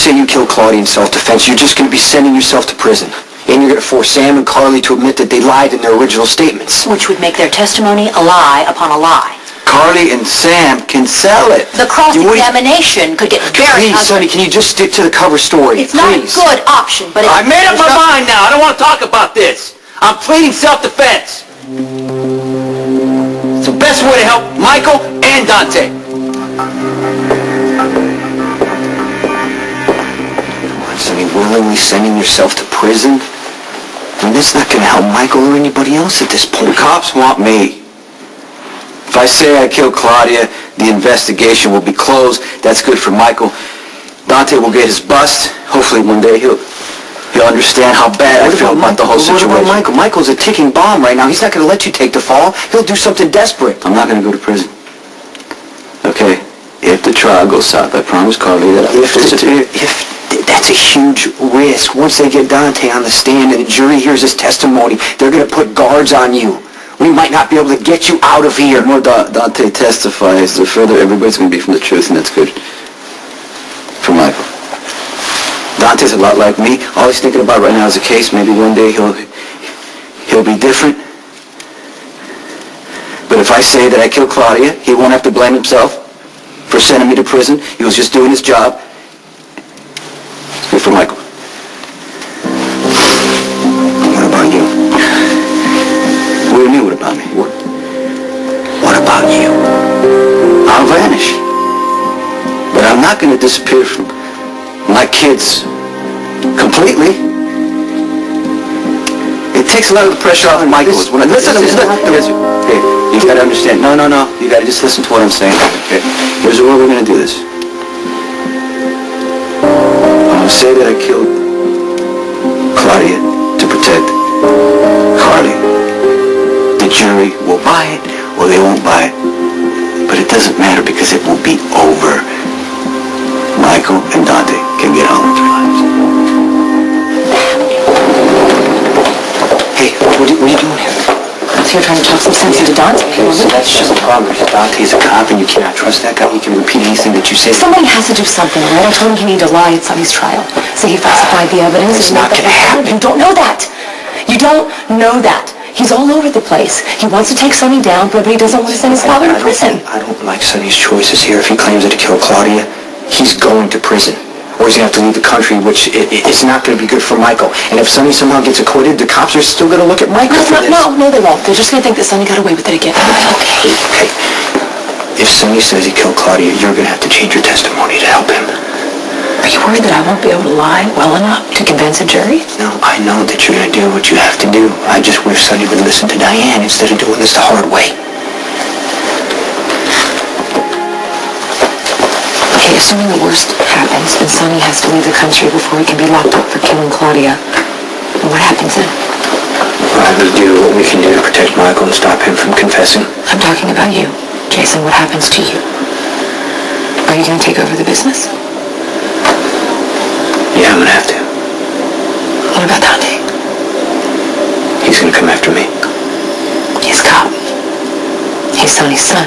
say you killed Claudia in self-defense, you're just going to be sending yourself to prison. And you're going to force Sam and Carly to admit that they lied in their original statements. Which would make their testimony a lie upon a lie. Carly and Sam can sell it. The cross-examination could get very ugly. Please, Sonny, can you just stick to the cover story? It's not a good option, but it's... I made up my mind now. I don't want to talk about this. I'm pleading self-defense. It's the best way to help Michael and Dante. Sonny, willingly sending yourself to prison? I mean, that's not going to help Michael or anybody else at this point. The cops want me. If I say I killed Claudia, the investigation will be closed. That's good for Michael. Dante will get his bust. Hopefully one day he'll understand how bad I feel about the whole situation. What about Michael? Michael's a ticking bomb right now. He's not going to let you take the fall. He'll do something desperate. I'm not going to go to prison. Okay? If the trial goes south, I promise Carly that I'll disappear. That's a huge risk. Once they get Dante on the stand and the jury hears his testimony, they're going to put guards on you. We might not be able to get you out of here. The more Dante testifies, the further everybody's going to be from the truth, and that's good for Michael. Dante's a lot like me. All he's thinking about right now is a case. Maybe one day he'll be different. But if I say that I killed Claudia, he won't have to blame himself for sending me to prison. He was just doing his job. It's good for Michael. What about you? What do you mean, what about me? What about you? I'll vanish. But I'm not going to disappear from my kids completely. It takes a lot of the pressure off of Michael. Listen, hey, you've got to understand. No. You got to just listen to what I'm saying. Okay? Here's the way we're going to do this. I'm going to say that I killed Claudia to protect Carly. The jury will buy it or they won't buy it. But it doesn't matter because it will be over. Michael and Dante can get on with their lives. Hey, what are you doing here? So you're trying to talk some sense into Dante? So that's just a problem. Dante's a cop and you cannot trust that guy. He can repeat anything that you say. Somebody has to do something, right? I told him he needed to lie at Sonny's trial. So he falsified the evidence. It's not going to happen. You don't know that. You don't know that. He's all over the place. He wants to take Sonny down, but he doesn't want to send his father to prison. I don't like Sonny's choices here. If he claims that he killed Claudia, he's going to prison. Or he's going to have to leave the country, which it's not going to be good for Michael. And if Sonny somehow gets acquitted, the cops are still going to look at Michael for this. No, they won't. They're just going to think that Sonny got away with it again. Okay. If Sonny says he killed Claudia, you're going to have to change your testimony to help him. Are you worried that I won't be able to lie well enough to convince a jury? No, I know that you're going to do what you have to do. I just wish Sonny would listen to Diane instead of doing this the hard way. Okay, assuming the worst happens and Sonny has to leave the country before he can be locked up for killing Claudia, what happens then? Well, I'm going to do what we can do to protect Michael and stop him from confessing. I'm talking about you. Jason, what happens to you? Are you going to take over the business? Yeah, I'm going to have to. What about Dante? He's going to come after me. He's a cop. He's Sonny's son.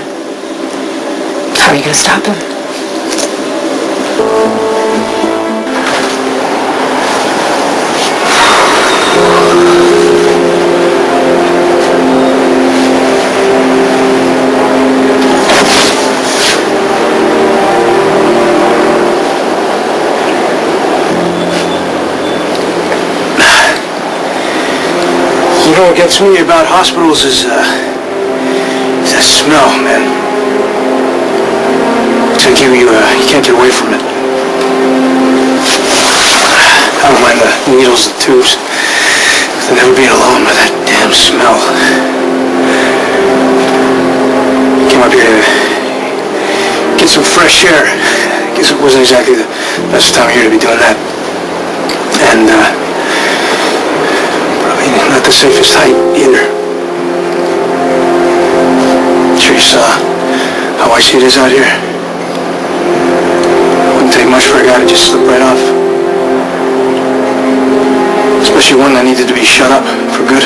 How are you going to stop him? You know what gets me about hospitals is that smell, man. It's like you can't get away from it. I don't mind the needles, the tubes, but never being alone with that damn smell. Came up here to get some fresh air. I guess it wasn't exactly the best time of year to be doing that. And not the safest height either. Sure you saw how icy it is out here. Wouldn't take much for a guy to just slip right off. Especially one that needed to be shut up for good.